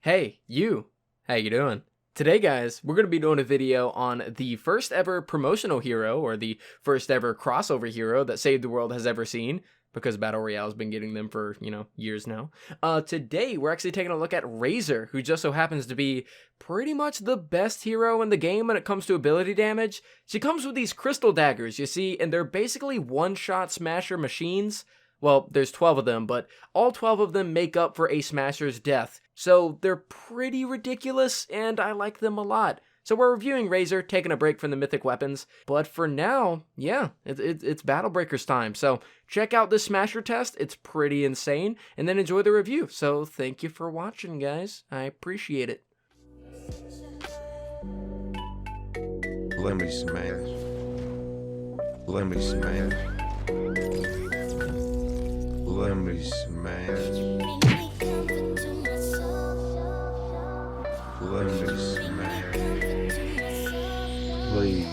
Hey, you! How you doing? Today, guys, we're going to be doing a video on the first ever promotional hero, or the first ever crossover hero that Save the World has ever seen, because Battle Royale's been getting them for, years now. Today, we're actually taking a look at Razor, who just so happens to be pretty much the best hero in the game when it comes to ability damage. She comes with these crystal daggers, you see, and they're basically one-shot smasher machines. Well, there's 12 of them, but all 12 of them make up for a Smasher's death. So they're pretty ridiculous, and I like them a lot. So we're reviewing Razor, taking a break from the mythic weapons. But for now, yeah, it's Battle Breakers time. So check out this Smasher test. It's pretty insane. And then enjoy the review. So thank you for watching, guys. I appreciate it. Let me smash. Let me smash. Let me smash. Let me smash. Please.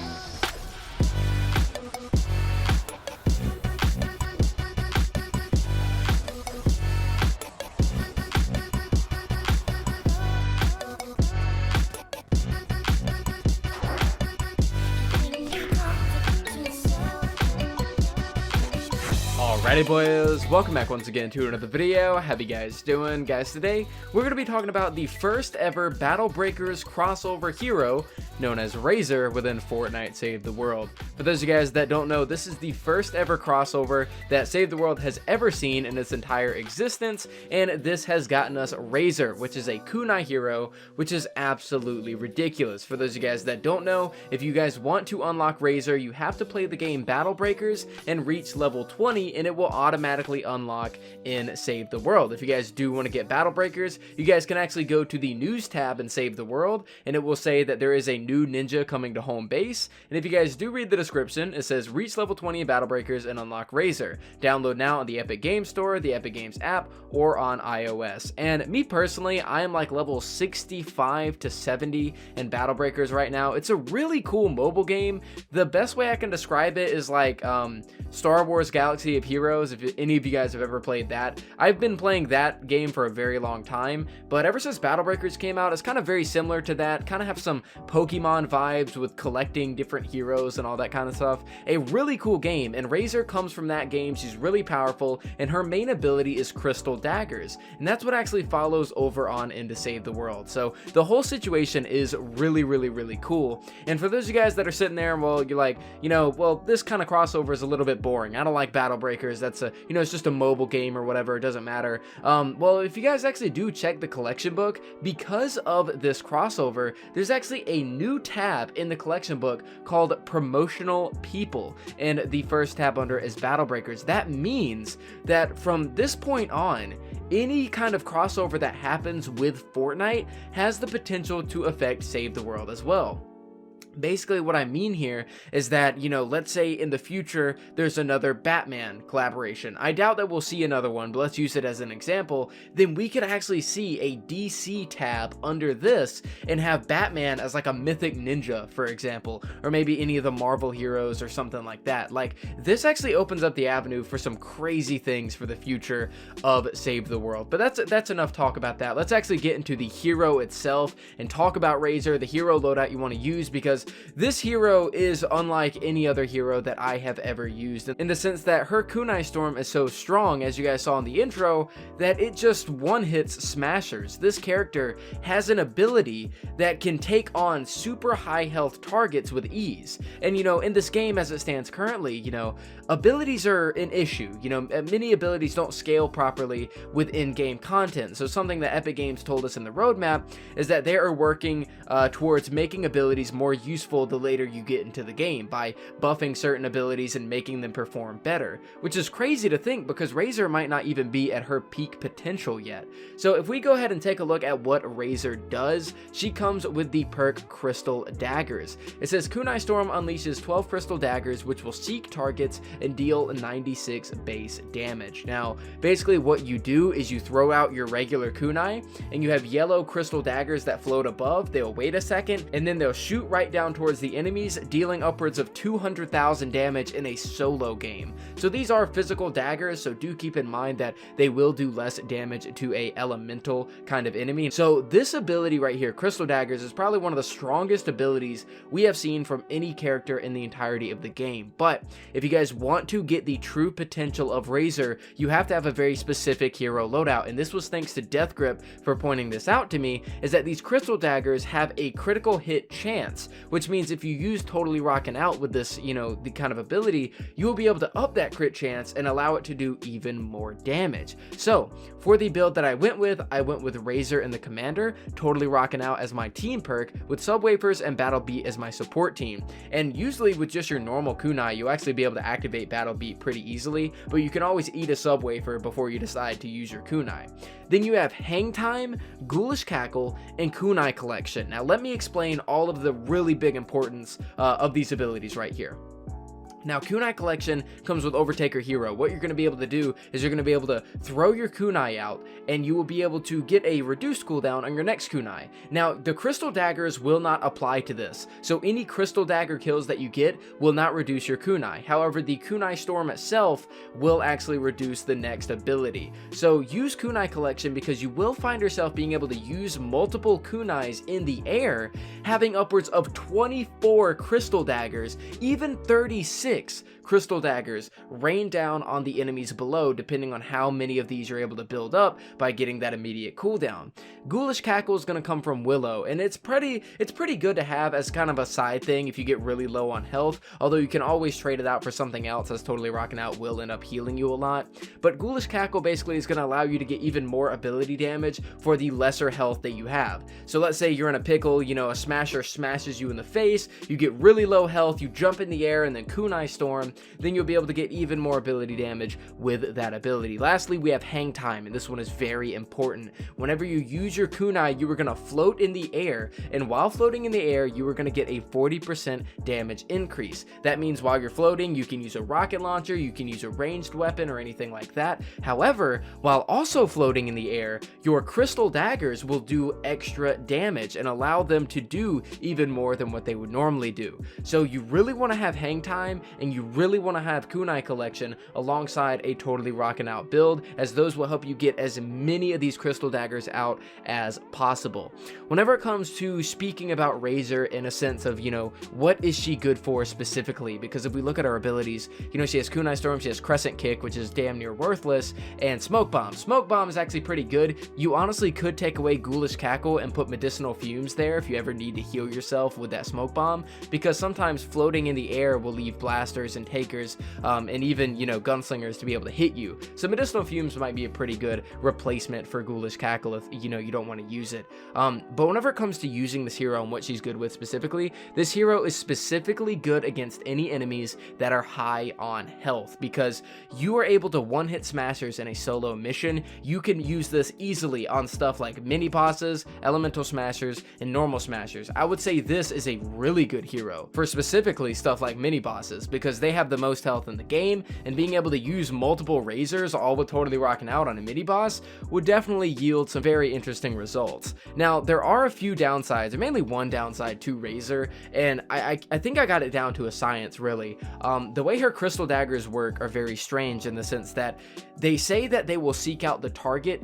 Alrighty boys, welcome back once again to another video. How you guys doing? Guys, today we're going to be talking about the first ever Battle Breakers crossover hero known as Razor within Fortnite Save the World. For those of you guys that don't know, this is the first ever crossover that Save the World has ever seen in its entire existence, and this has gotten us Razor, which is a kunai hero, which is absolutely ridiculous. For those of you guys that don't know, if you guys want to unlock Razor, you have to play the game Battle Breakers and reach level 20, and it will automatically unlock in Save the World. If you guys do want to get Battle Breakers, you guys can actually go to the news tab in Save the World, and it will say that there is a new ninja coming to home base. And if you guys do read the description, it says reach level 20 in Battle Breakers and unlock Razor. Download now on the Epic Games Store, the Epic Games app, or on iOS. And me personally, I am like level 65 to 70 in Battle Breakers right now. It's a really cool mobile game. The best way I can describe it is like Star Wars Galaxy of Heroes, if any of you guys have ever played that. I've been playing that game for a very long time, but ever since Battle Breakers came out, it's kind of very similar to that. Kind of have some Pokemon vibes with collecting different heroes and all that kind of stuff. A really cool game, and Razor comes from that game. She's really powerful, and her main ability is crystal daggers, and that's what actually follows over on into Save the World. So the whole situation is really cool. And for those of you guys that are sitting there, well, you're like, well, this kind of crossover is a little bit boring. I don't like Battle Breakers. That's a, it's just a mobile game or whatever. It doesn't matter. Well, if you guys actually do check the collection book, because of this crossover, there's actually a new tab in the collection book called Promotional People, and the first tab under is Battle Breakers. That means that from this point on, any kind of crossover that happens with Fortnite has the potential to affect Save the World as well. Basically, what I mean here is that, let's say in the future, there's another Batman collaboration. I doubt that we'll see another one, but let's use it as an example. Then we could actually see a DC tab under this and have Batman as like a mythic ninja, for example, or maybe any of the Marvel heroes or something like that. Like, this actually opens up the avenue for some crazy things for the future of Save the World. But that's enough talk about that. Let's actually get into the hero itself and talk about Razor, the hero loadout you want to use, because this hero is unlike any other hero that I have ever used, in the sense that her kunai storm is so strong, as you guys saw in the intro, that it just one-hits smashers. This character has an ability that can take on super high health targets with ease. And in this game as it stands currently, abilities are an issue. Many abilities don't scale properly with in-game content. So something that Epic Games told us in the roadmap is that they are working towards making abilities more useful the later you get into the game by buffing certain abilities and making them perform better, which is crazy to think because Razor might not even be at her peak potential yet. So if we go ahead and take a look at what Razor does, she comes with the perk Crystal Daggers. It says Kunai Storm unleashes 12 crystal daggers which will seek targets and deal 96 base damage. Now basically what you do is you throw out your regular kunai and you have yellow crystal daggers that float above. They'll wait a second and then they'll shoot right down down towards the enemies, dealing upwards of 200,000 damage in a solo game. So these are physical daggers, so do keep in mind that they will do less damage to a elemental kind of enemy. So this ability right here, Crystal Daggers, is probably one of the strongest abilities we have seen from any character in the entirety of the game. But if you guys want to get the true potential of Razor, you have to have a very specific hero loadout, and this was thanks to Death Grip for pointing this out to me, is that these Crystal Daggers have a critical hit chance, which means if you use Totally Rockin' Out with this, the kind of ability, you will be able to up that crit chance and allow it to do even more damage. So for the build that I went with Razor and the Commander, Totally Rockin' Out as my team perk, with Subwoofers and Battle Beat as my support team. And usually with just your normal kunai, you'll actually be able to activate Battle Beat pretty easily, but you can always eat a Subwoofer before you decide to use your kunai. Then you have Hang Time, Ghoulish Cackle, and Kunai Collection. Now let me explain all of the really big importance of these abilities right here. Now, Kunai Collection comes with Overtaker Hero. What you're going to be able to do is you're going to be able to throw your kunai out, and you will be able to get a reduced cooldown on your next kunai. Now, the Crystal Daggers will not apply to this, so any Crystal Dagger kills that you get will not reduce your kunai. However, the Kunai Storm itself will actually reduce the next ability. So use Kunai Collection because you will find yourself being able to use multiple kunais in the air, having upwards of 24 Crystal Daggers, even 36 Crystal Daggers rain down on the enemies below, depending on how many of these you're able to build up by getting that immediate cooldown. Ghoulish Cackle is going to come from Willow, and it's pretty good to have as kind of a side thing if you get really low on health, although you can always trade it out for something else, as Totally Rockin' Out will end up healing you a lot. But Ghoulish Cackle basically is going to allow you to get even more ability damage for the lesser health that you have. So let's say you're in a pickle, a smasher smashes you in the face, you get really low health, you jump in the air and then Kunai Storm, then you'll be able to get even more ability damage with that ability. Lastly, we have Hang Time, and this one is very important. Whenever you use your kunai, you are going to float in the air, and while floating in the air, you are going to get a 40% damage increase. That means while you're floating, you can use a rocket launcher, you can use a ranged weapon or anything like that. However, while also floating in the air, your Crystal Daggers will do extra damage and allow them to do even more than what they would normally do. So you really want to have Hang Time, and you really want to have Kunai Collection alongside a Totally Rockin' Out build, as those will help you get as many of these Crystal Daggers out as possible. Whenever it comes to speaking about Razor in a sense of, what is she good for specifically? Because if we look at her abilities, she has Kunai Storm, she has Crescent Kick, which is damn near worthless, and Smoke Bomb. Smoke Bomb is actually pretty good. You honestly could take away Ghoulish Cackle and put Medicinal Fumes there if you ever need to heal yourself with that Smoke Bomb, because sometimes floating in the air will leave blasters and takers and even gunslingers to be able to hit you. So Medicinal Fumes might be a pretty good replacement for Ghoulish Cackle if you don't want to use it. But whenever it comes to using this hero and what she's good with specifically, this hero is specifically good against any enemies that are high on health, because you are able to one-hit smashers in a solo mission. You can use this easily on stuff like mini bosses, elemental smashers, and normal smashers. I would say this is a really good hero for specifically stuff like mini bosses, because they have the most health in the game, and being able to use multiple Razors all with Totally Rockin' Out on a mini boss would definitely yield some very interesting results. Now, there are a few downsides, or mainly one downside to Razor, and I think I got it down to a science, really. The way her Crystal Daggers work are very strange in the sense that they say that they will seek out the target,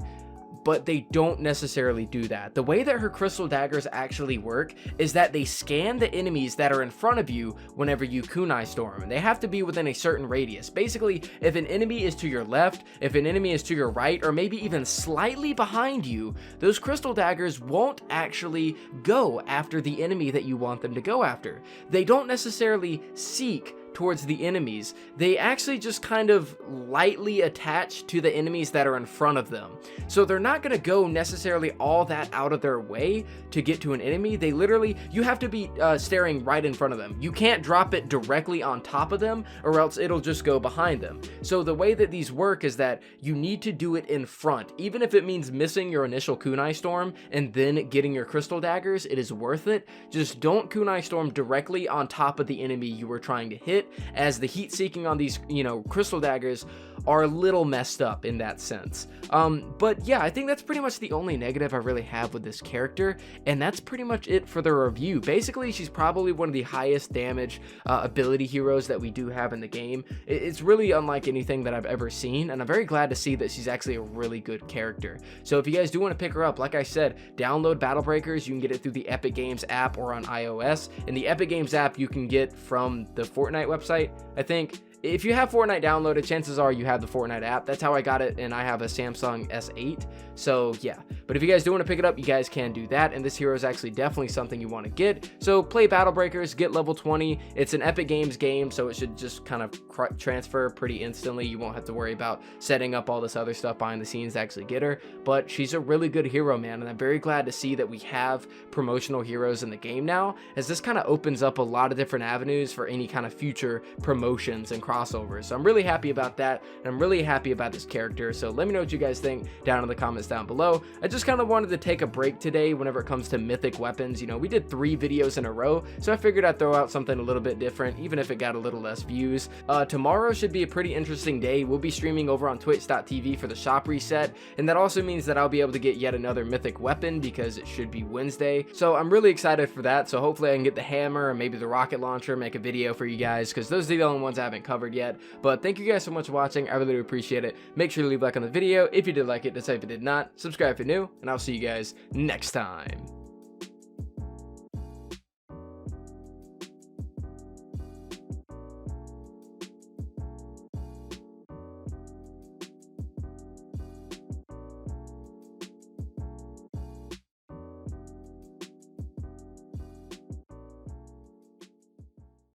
but they don't necessarily do that. The way that her Crystal Daggers actually work is that they scan the enemies that are in front of you whenever you Kunai Storm, and they have to be within a certain radius. Basically, if an enemy is to your left, if an enemy is to your right, or maybe even slightly behind you, those Crystal Daggers won't actually go after the enemy that you want them to go after. They don't necessarily seek towards the enemies. They actually just kind of lightly attach to the enemies that are in front of them. So they're not going to go necessarily all that out of their way to get to an enemy. They literally, you have to be staring right in front of them. You can't drop it directly on top of them, or else it'll just go behind them. So the way that these work is that you need to do it in front. Even if it means missing your initial Kunai Storm and then getting your Crystal Daggers, it is worth it. Just don't Kunai Storm directly on top of the enemy you were trying to hit, get, as the heat seeking on these, you know, crystal daggers are a little messed up in that sense. But yeah, I think that's pretty much the only negative I really have with this character, and that's pretty much it for the review. Basically, she's probably one of the highest damage ability heroes that we do have in the game. It's really unlike anything that I've ever seen, and I'm very glad to see that she's actually a really good character. So if you guys do want to pick her up, like I said, download Battle Breakers. You can get it through the Epic Games app or on iOS. And the Epic Games app you can get from the Fortnite website, I think. If you have Fortnite downloaded, chances are you have the Fortnite app. That's how I got it, and I have a Samsung S8. So yeah, but if you guys do want to pick it up, you guys can do that, and this hero is actually definitely something you want to get. So play Battle Breakers, get level 20. It's an Epic Games game, so it should just kind of transfer pretty instantly. You won't have to worry about setting up all this other stuff behind the scenes to actually get her, but she's a really good hero, man, and I'm very glad to see that we have promotional heroes in the game now, as this kind of opens up a lot of different avenues for any kind of future promotions and crossovers. So I'm really happy about that, and I'm really happy about this character. So let me know what you guys think down in the comments down below. I just kind of wanted to take a break today whenever it comes to mythic weapons. You know, we did 3 videos in a row, so I figured I'd throw out something a little bit different, even if it got a little less views. Tomorrow should be a pretty interesting day. We'll be streaming over on twitch.tv for the shop reset, and that also means that I'll be able to get yet another mythic weapon because it should be Wednesday. So I'm really excited for that. So hopefully I can get the hammer and maybe the rocket launcher, make a video for you guys, because those are the only ones I haven't covered yet. But thank you guys so much for watching. I really appreciate it. Make sure to leave a like on the video if you did like it, decide if you did not, subscribe if you're new, and I'll see you guys next time.